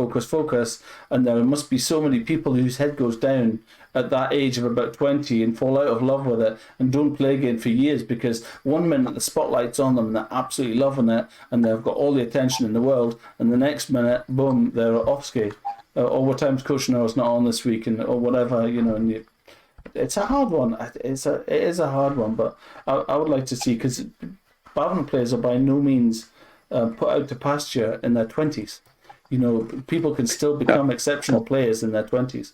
and there must be so many people whose head goes down at that age of about 20 and fall out of love with it and don't play again for years, because one minute the spotlight's on them and they're absolutely loving it and they've got all the attention in the world, and the next minute, boom, they're off skate. Or what time's Coach Noah's not on this week, or whatever, and it's a hard one. It is a hard one, but I would like to see, because badminton players are by no means put out to pasture in their 20s. People can still become exceptional players in their 20s,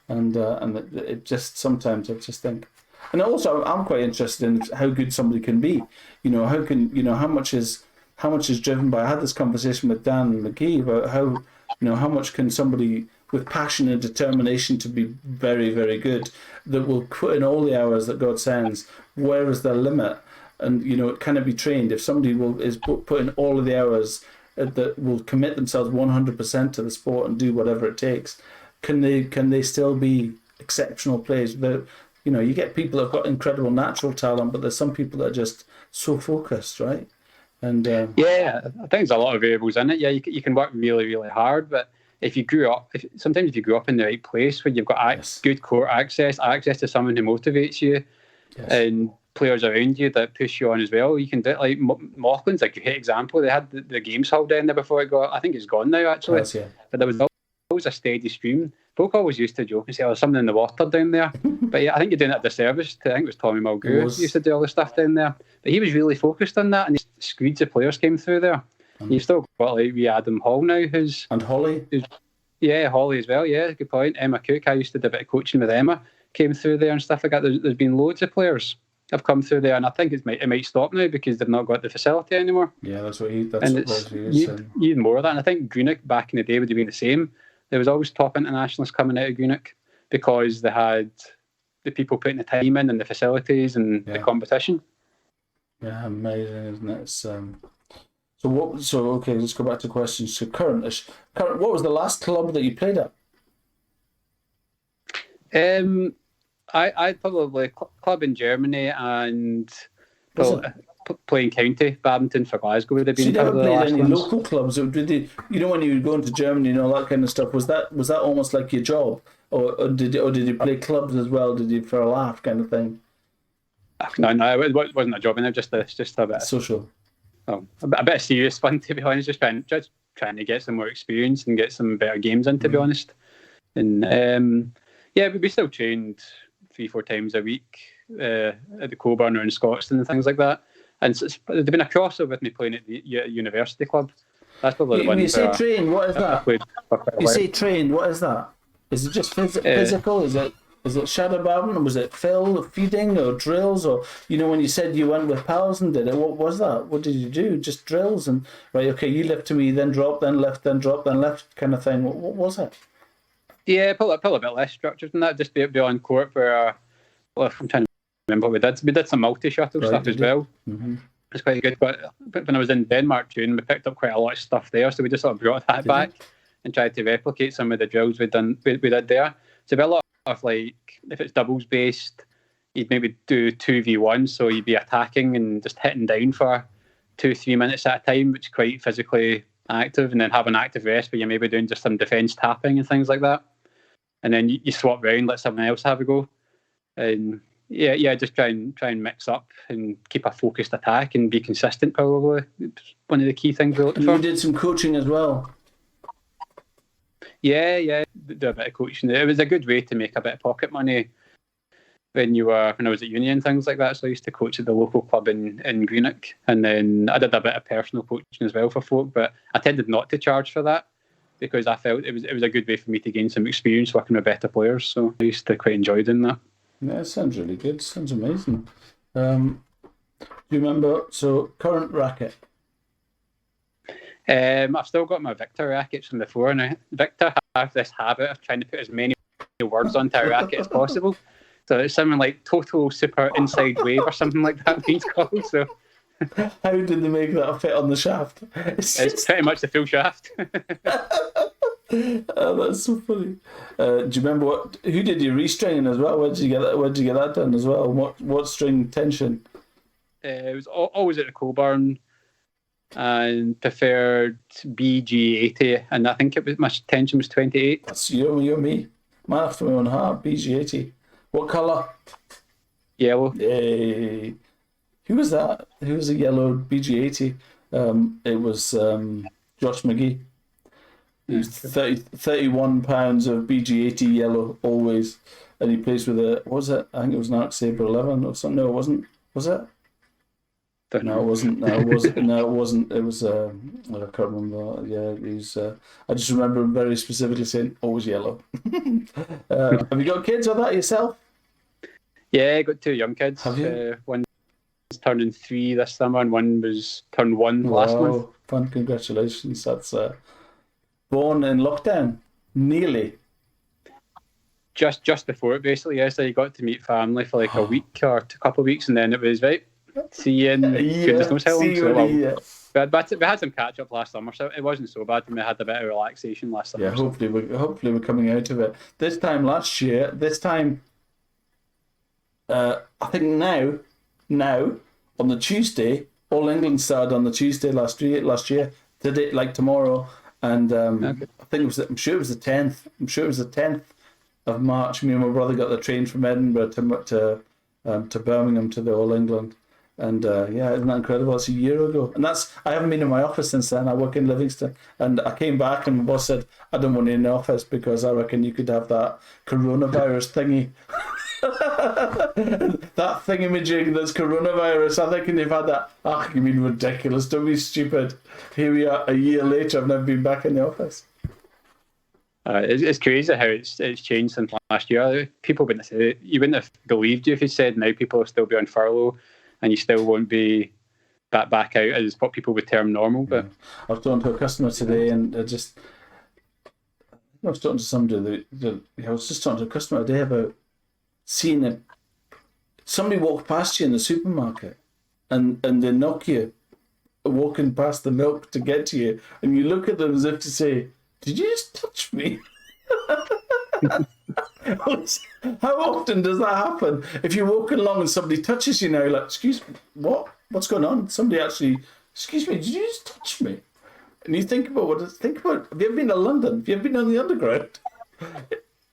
and it just sometimes I just think, and also I'm quite interested in how good somebody can be. How much is driven by. I had this conversation with Dan McGee about how much can somebody with passion and determination to be very, very good, that will put in all the hours that God sends. Where is their limit? And can it be trained? If somebody is put in all of the hours that will commit themselves 100% to the sport and do whatever it takes, can they still be exceptional players? You get people that've got incredible natural talent, but there's some people that are just so focused, right? And yeah, I think there's a lot of variables in it. Yeah, you can work really, really hard, but if you grew up in the right place where you've got good court access to someone who motivates you, yes, and players around you that push you on as well. You can do it. Like Mauchlin's a great example. They had the games hall down there before it got. I think it's gone now actually. Yes, yeah. But there was always a steady stream. Folk always used to joke and say, "Oh, there's something in the water down there." But yeah, I think you're doing it a disservice. I think it was Tommy Mulgrew used to do all the stuff down there. But he was really focused on that, and screeds of players came through there. You've still got like wee Adam Hall now, and Holly. Yeah, Holly as well. Yeah, good point. Emma Cook. I used to do a bit of coaching with Emma. Came through there and stuff like that. There's been loads of players have come through there, and I think it might stop now because they've not got the facility anymore. Yeah, that's what he. That's and what it's, he you need more of that. And I think Greenock back in the day would have been the same. There was always top internationalists coming out of Greenock because they had the people putting the time in and the facilities and the competition. Yeah, amazing, isn't it? So okay, let's go back to questions. So current, what was the last club that you played at? I'd probably club in Germany and playing county badminton for Glasgow would have been. So you never played any local clubs? Did you know when you were going to Germany and all that kind of stuff? Was that almost like your job, or did you play clubs as well? Did you for a laugh kind of thing? No, it wasn't a job. And just a bit social. A bit of serious fun, to be honest. Just trying to get some more experience and get some better games in, to be honest. And we still trained 3-4 times a week at the Coburn or in Scotstoun and things like that. And there's been a crossover with me playing at the university club. That's probably the one. You say trained, what is that? You say trained, what is that? Is it just physical? Is it shadow badminton? Was it feeding or drills? Or when you said you went with pals and did it, what was that? What did you do? Just drills and right? Okay, you lift to me, then drop, then left, then drop, then left, kind of thing. What was it? Yeah, probably a bit less structured than that. Just be on court where I'm trying to remember what we did. We did some multi-shuttle stuff as well. Mm-hmm. It's quite good. But when I was in Denmark, June, we picked up quite a lot of stuff there, so we just sort of brought that back and tried to replicate some of the drills we did there. So a lot of like, if it's doubles based, you'd maybe do 2v1, so you'd be attacking and just hitting down for 2-3 minutes at a time, which is quite physically active, and then have an active rest where you're maybe doing just some defence tapping and things like that. And then you swap round, let someone else have a go. And just try and mix up and keep a focused attack and be consistent, probably. It's one of the key things we're looking for. You did some coaching as well. Yeah, do a bit of coaching. It was a good way to make a bit of pocket money when I was at uni and things like that. So I used to coach at the local club in Greenock, and then I did a bit of personal coaching as well for folk, but I tended not to charge for that because I felt it was a good way for me to gain some experience working with better players. So I used to quite enjoy doing that. Yeah, it sounds really good. Sounds amazing. Do you remember? So current racket. I've still got my Victor rackets from before, and Victor have this habit of trying to put as many words onto a racket as possible. So it's something like total super inside wave or something like that it's called. So how did they make that fit on the shaft? It's pretty much the full shaft. Oh, that's so funny. Do you remember who did your restringing as well? Where did you get that done as well? What string tension? It was always at the Coburn, and preferred BG80, and I think my tension was 28. That's you and me. Man after my own heart, BG80. What colour? Yellow. Yay. Who was that? Who was a yellow BG80? It was Josh McGee. He was 31 pounds of BG80 yellow always, and he plays with what was it? I think it was an Arc Saber 11 or something. No, it wasn't. Was it? No, it wasn't. No, it wasn't. No, it wasn't. It was. I can't remember. Yeah, he's. I just remember him very specifically saying always yellow. Have you got kids or that yourself? Yeah, I got 2 young kids. Have you? One's turning 3 this summer, and one was turned 1 last month. Fun! Congratulations. That's born in lockdown. Nearly. Just before it, basically. Yes, I got to meet family for like a week or a couple of weeks, and then it was right. See you in goodness knows how long. We had some catch up last summer, so it wasn't so bad. We had a bit of relaxation last summer. Yeah, hopefully we're coming out of it. This time last year, I think now on the Tuesday, All England started on the Tuesday last year. Today, like tomorrow, and I think I'm sure it was the 10th. I'm sure it was the 10th of March. Me and my brother got the train from Edinburgh to to Birmingham to the All England. And yeah, isn't that incredible? It's a year ago. And I haven't been in my office since then. I work in Livingston. And I came back and my boss said, I don't want you in the office because I reckon you could have that coronavirus thingy. That thingamajig that's coronavirus. I think they've had that. Ah, you mean ridiculous? Don't be stupid. Here we are a year later. I've never been back in the office. It's crazy how it's changed since last year. People wouldn't say it. You wouldn't have believed you if you said now people will still be on furlough and you still won't be back out as what people would term normal. But I was talking to a customer today, and I was talking to somebody. I was just talking to a customer today about seeing somebody walk past you in the supermarket, and they knock you, walking past the milk to get to you, and you look at them as if to say, "Did you just touch me?" How often does that happen? If you're walking along and somebody touches you now, you're like, "Excuse me, what? What's going on?" Somebody actually, "Excuse me, did you just touch me?" And you think about have you ever been to London? Have you ever been on the Underground?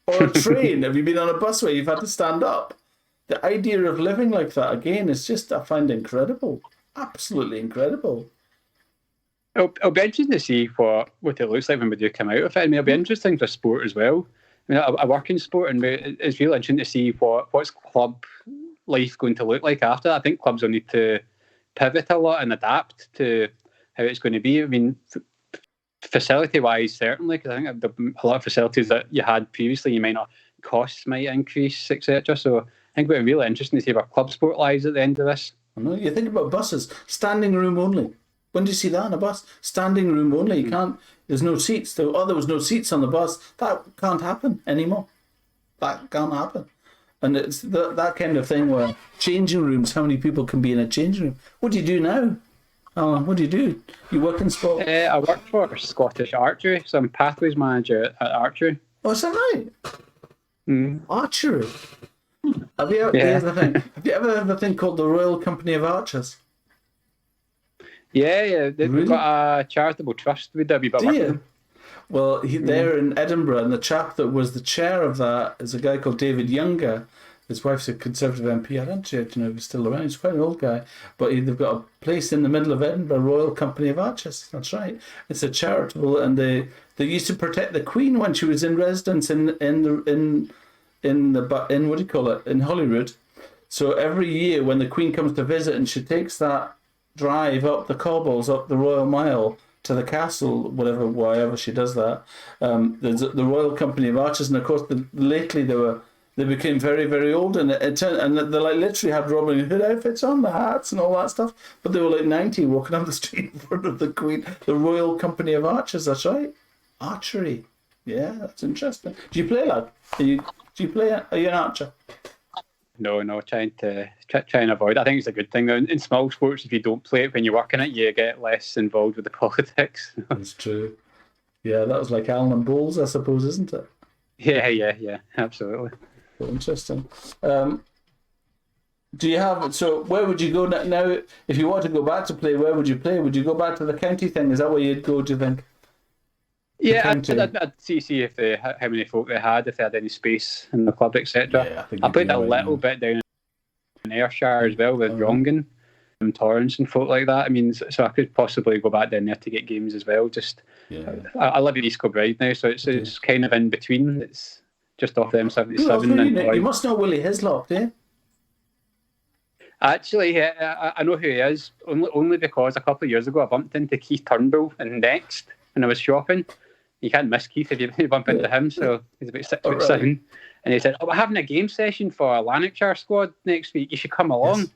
Or a train? Have you been on a bus where you've had to stand up? The idea of living like that, again, is just, I find incredible. Absolutely incredible. It'll be interesting to see what it looks like when we do come out of it. I mean, it'll be interesting for sport as well. I mean, I work in sport, and it's really interesting to see what's club life going to look like after that. I think clubs will need to pivot a lot and adapt to how it's going to be. I mean, facility-wise, certainly, because I think a lot of facilities that you had previously, you might not, costs might increase, etc. So I think it'll be really interesting to see where club sport lies at the end of this. I know. You think about buses, standing room only. When do you see that on a bus? Standing room only. You can't. There's no seats. There was no seats on the bus. That can't happen anymore. That can't happen. And it's that kind of thing where changing rooms. How many people can be in a changing room? What do you do now, Alan? What do you do? You work in sport? I work for Scottish Archery, so I'm pathways manager at Archery. Oh, is that right? Archery. Have you ever heard of a thing called the Royal Company of Archers? Yeah. They've got a charitable trust with a wee bit of work with them. Well, they're in Edinburgh, and the chap that was the chair of that is a guy called David Younger. His wife's a Conservative MP. I don't know if he's still around. He's quite an old guy. But they've got a place in the middle of Edinburgh, Royal Company of Archers. That's right. It's a charitable, and they used to protect the Queen when she was in residence in what do you call it, in Holyrood. So every year when the Queen comes to visit and she takes that drive up the cobbles, up the Royal Mile to the castle, wherever she does that, there's the Royal Company of Archers, and of course lately they became very, very old, and and they like literally had Robin Hood outfits on, the hats and all that stuff, but they were like 90 walking up the street in front of the Queen. The Royal Company of Archers, that's right. Archery. Yeah, that's interesting. Do you play, lad? Are you an archer? No, trying and avoid. I think it's a good thing. In small sports, if you don't play it when you work in it, you get less involved with the politics. That's true. Yeah, that was like Allen and Bowles, I suppose, isn't it? Yeah, absolutely. Interesting. Do you have? So, where would you go now? If you want to go back to play, where would you play? Would you go back to the county thing? Is that where you'd go? Do you think? Yeah, I'd see if how many folk they had, if they had any space in the club, etc. Yeah, I played a little bit down in Ayrshire as well with Rongan and Torrance and folk like that. I mean, so I could possibly go back down there to get games as well. I live in East Kilbride now, so it's kind of in between. It's just off the M77. You must know Willie Hislop, do you? Actually, I know who he is, only because a couple of years ago I bumped into Keith Turnbull in Next when I was shopping. You can't miss Keith if you bump into him, so he's about 6'7", and he said, "Oh, we're having a game session for a Lanarkshire squad next week. You should come along." Yes.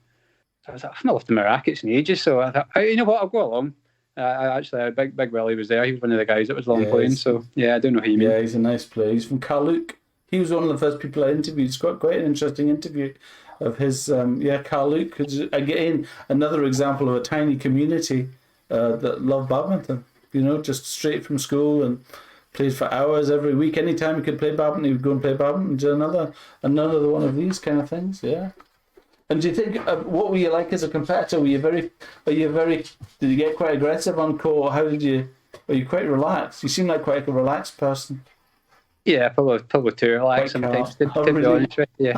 So I was like, "I've not lifted my rackets in ages," so I thought, you know what, I'll go along. Big Willie was there. He was one of the guys that was long playing, so yeah, I don't know who you mean. Yeah, he's a nice player. He's from Carluke. He was one of the first people I interviewed. It's quite an interesting interview of his. Carluke. Again, another example of a tiny community that love badminton. You know, just straight from school and played for hours every week. Anytime he could play badminton, he would go and play badminton. Do another one of these kind of things. Yeah. And do you think what were you like as a competitor? Did you get quite aggressive on court? Or were you quite relaxed? You seem like quite a relaxed person. Yeah, probably too relaxed Quite sometimes. calm. To, Oh, to be really? honest with you,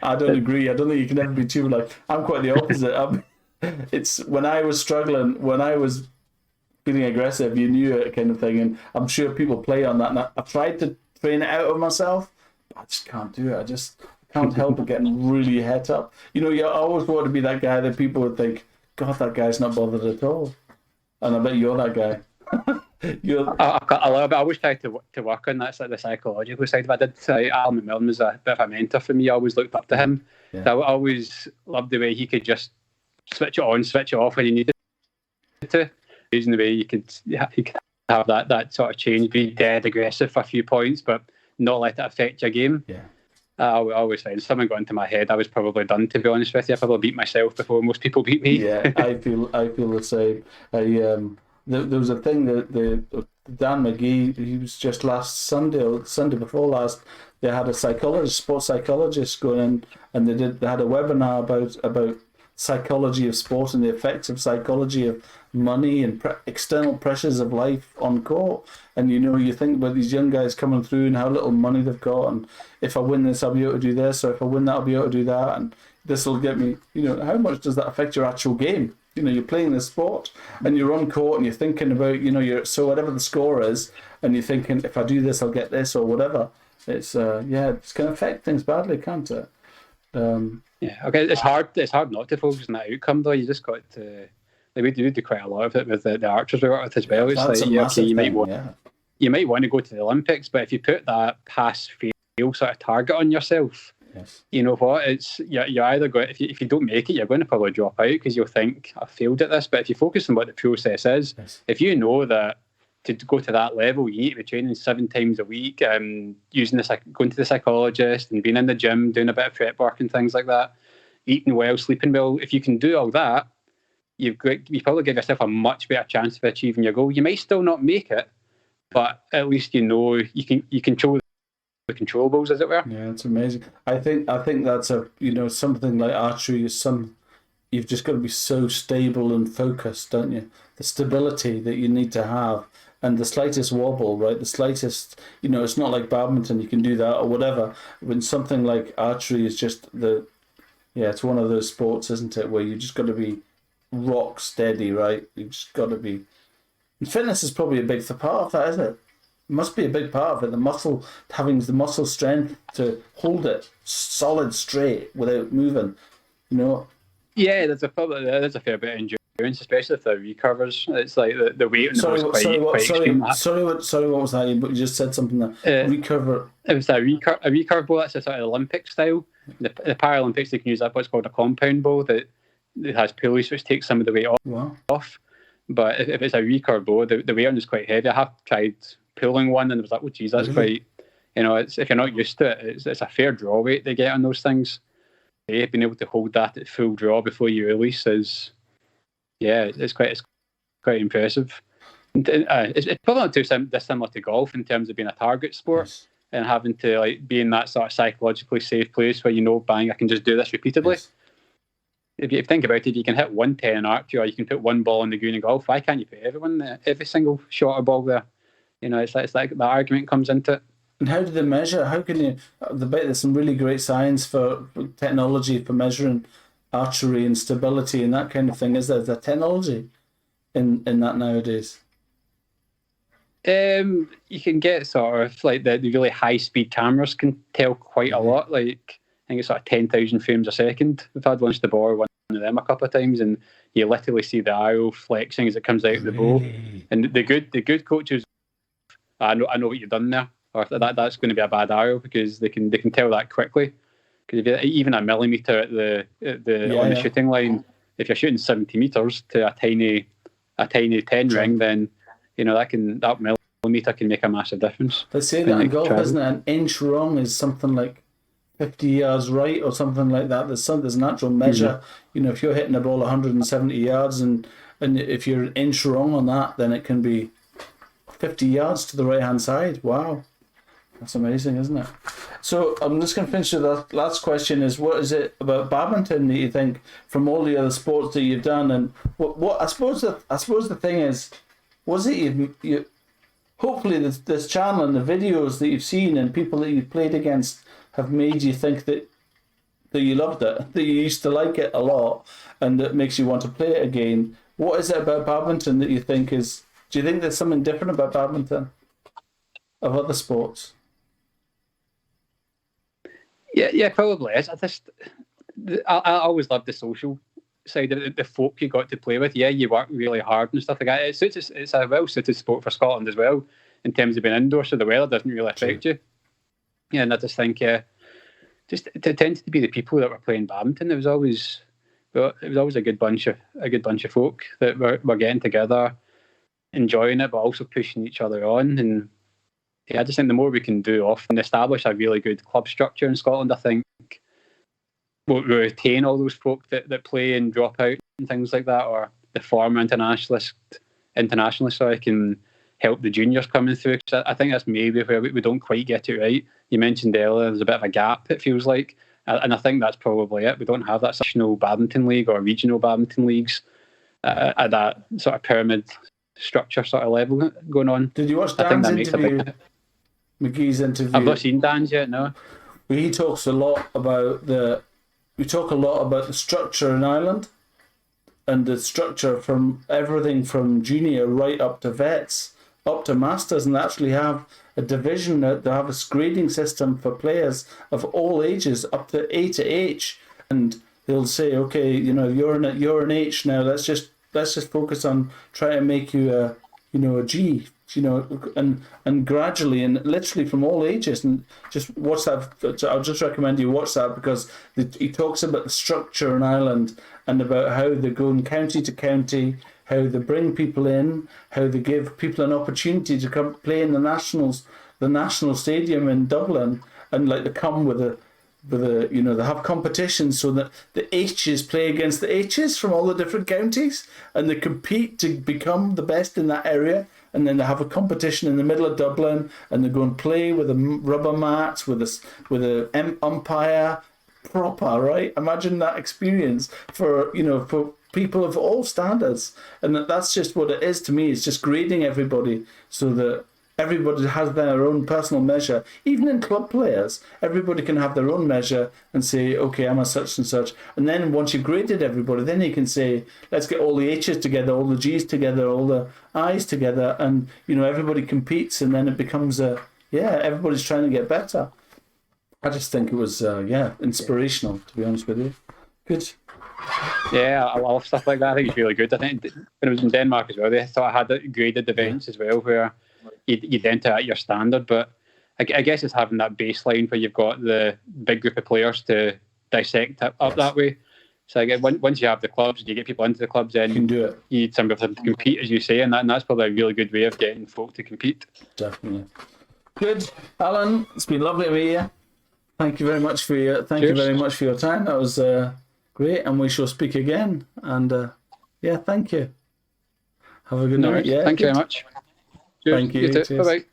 I don't agree. I don't think you can ever be too like. I'm quite the opposite. It's when I was struggling, when I was feeling aggressive, you knew it, kind of thing. And I'm sure people play on that. And I've tried to train it out of myself, but I just can't do it. I just can't help but getting really het up. You know, you always want to be that guy that people would think, God, that guy's not bothered at all. And I bet you're that guy. You're I've got a little bit. I always tried to work on that, the psychological side. But I did say Alan McMillan was a bit of a mentor for me. I always looked up to him. Yeah. So I always loved the way he could just switch it on, switch it off when he needed to. Using the way he could have that sort of change, be dead aggressive for a few points, but not let it affect your game. Yeah. I always find someone got into my head, I was probably done. To be honest with you, I probably beat myself before most people beat me. Yeah, I feel the same. There was a thing that Dan McGee, he was just last Sunday or Sunday before last. They had a sports psychologist going in, and they had a webinar about psychology of sport and the effects of psychology of money and external pressures of life on court. And you think about these young guys coming through and how little money they've got, and if I win this I'll be able to do this, or if I win that I'll be able to do that, and this will get me, how much does that affect your actual game? You're playing this sport and you're on court and you're thinking about, so whatever the score is, and you're thinking, if I do this I'll get this or whatever. It's it's going to affect things badly, can't it? Yeah, okay. It's hard not to focus on that outcome, though. You just got to. Like, we do quite a lot of it with the archers we work with as well. Yeah, it's that's like, a massive thing, you might want to go to the Olympics, but if you put that pass-fail sort of target on yourself, yes. You know what? It's you're either going, if you don't make it, you're going to probably drop out because you'll think, I failed at this. But if you focus on what the process is, Yes. if you know that to go to that level, you need to be training 7 times a week, going to the psychologist and being in the gym, doing a bit of prep work and things like that, eating well, sleeping well. If you can do all that, you probably give yourself a much better chance of achieving your goal. You might still not make it, but at least you control the controllables, as it were. Yeah, it's amazing. I think that's something like archery is you've just got to be so stable and focused, don't you? The stability that you need to have, and the slightest wobble, right? The slightest, it's not like badminton, you can do that or whatever. When something like archery is just it's one of those sports, isn't it, where you just got to be rock steady, right? You just got to be. And fitness is probably a big part of that, isn't it? It must be a big part of it. Having the muscle strength to hold it solid straight without moving, Yeah, there's a fair bit of endurance, especially if they're recovers. It's like the weight on the quite extreme. Sorry, what was that? You just said something that recover. It was a recurve ball. That's a sort of Olympic style. The Paralympics, they can use that what's called a compound ball that has pulleys which takes some of the weight off. But if it's a recurve ball, the weight on is quite heavy. I have tried pulling one and it was like, oh geez, that's quite. It's if you're not used to it, it's a fair draw weight they get on those things. Being able to hold that at full draw before you release is, it's quite impressive. It's probably not too dissimilar to golf in terms of being a target sport. Yes. And having to be in that sort of psychologically safe place where bang, I can just do this repeatedly. Yes. If you think about it, you can hit 110 in archery, or you can put one ball in the green in golf. Why can't you put every single shot or ball there? It's like the argument comes into it. And how do they measure? How can you? There's some really great science for technology for measuring archery and stability and that kind of thing. Is there technology in that nowadays? You can get sort of like the really high speed cameras can tell quite a lot. Like I think it's sort of 10,000 frames a second. We've had one to bore one of them a couple of times, and you literally see the arrow flexing as it comes out of the bow. And the good coaches, I know what you've done there, or that's going to be a bad arrow because they can tell that quickly. Because even a millimeter on the shooting line, if you're shooting 70 meters to a tiny 10 ring, then that millimeter can make a massive difference. They say that in golf, isn't it? An inch wrong is something like 50 yards right or something like that. There's an actual measure. Mm-hmm. If you're hitting a ball 170 yards and if you're an inch wrong on that, then it can be 50 yards to the right hand side. Wow. That's amazing, isn't it? So I'm just going to finish with that last question: is what is it about badminton that you think, from all the other sports that you've done, and what I suppose the thing is, was it hopefully this channel and the videos that you've seen and people that you've played against have made you think that you loved it, that you used to like it a lot, and that makes you want to play it again. What is it about badminton that you think is? Do you think there's something different about badminton of other sports? Yeah, probably is. I always loved the social side of the folk you got to play with. Yeah, you work really hard and stuff like that. It's a well-suited sport for Scotland as well, in terms of being indoors, so the weather doesn't really affect you. Yeah, and I just think, just it tended to be the people that were playing badminton. It was always a good bunch of folk that were getting together, enjoying it, but also pushing each other on. And yeah, I just think the more we can do often establish a really good club structure in Scotland, I think we'll retain all those folk that play and drop out and things like that, or the former internationalists, can help the juniors coming through. Because I think that's maybe where we don't quite get it right. You mentioned earlier there's a bit of a gap, it feels like, and I think that's probably it. We don't have that national badminton league or regional badminton leagues at that sort of pyramid structure sort of level going on. Did you watch Dan's interview? McGee's interview. I've not seen Dan's yet. No. He talks a lot about we talk a lot about the structure in Ireland, and the structure from everything from junior right up to vets, up to masters, and they actually have a division. They have a grading system for players of all ages up to A to H, and they'll say, okay, you're an H now. Let's just focus on trying to make you a G. And gradually and literally from all ages, and just watch that. I'll just recommend you watch that, because he talks about the structure in Ireland and about how they're going county to county, how they bring people in, how they give people an opportunity to come play in the national stadium in Dublin, and like they come with a they have competitions so that the H's play against the H's from all the different counties, and they compete to become the best in that area. And then they have a competition in the middle of Dublin, and they go and play with a rubber mat, with a umpire, proper, right? Imagine that experience for people of all standards, and that's just what it is to me. It's just grading everybody so that everybody has their own personal measure. Even in club players, everybody can have their own measure and say, okay, I'm a such and such. And then once you've graded everybody, then you can say, let's get all the H's together, all the G's together, all the I's together, and everybody competes, and then it becomes everybody's trying to get better. I just think it was inspirational, to be honest with you. Good. Yeah, I love stuff like that. I think it's really good. I think when it was in Denmark as well, they thought I had graded events as well, where you'd enter at your standard, but I guess it's having that baseline where you've got the big group of players to dissect up that way. So I guess once you have the clubs, you get people into the clubs, then you can do it. You need somebody to compete, as you say, and that's probably a really good way of getting folk to compete. Definitely. Good, Alan. It's been lovely to meet you. Thank you very much for your time. That was great, and we shall speak again. And thank you. Have a good night. Yeah, thank you very much. Cheers. Thank you. Bye bye.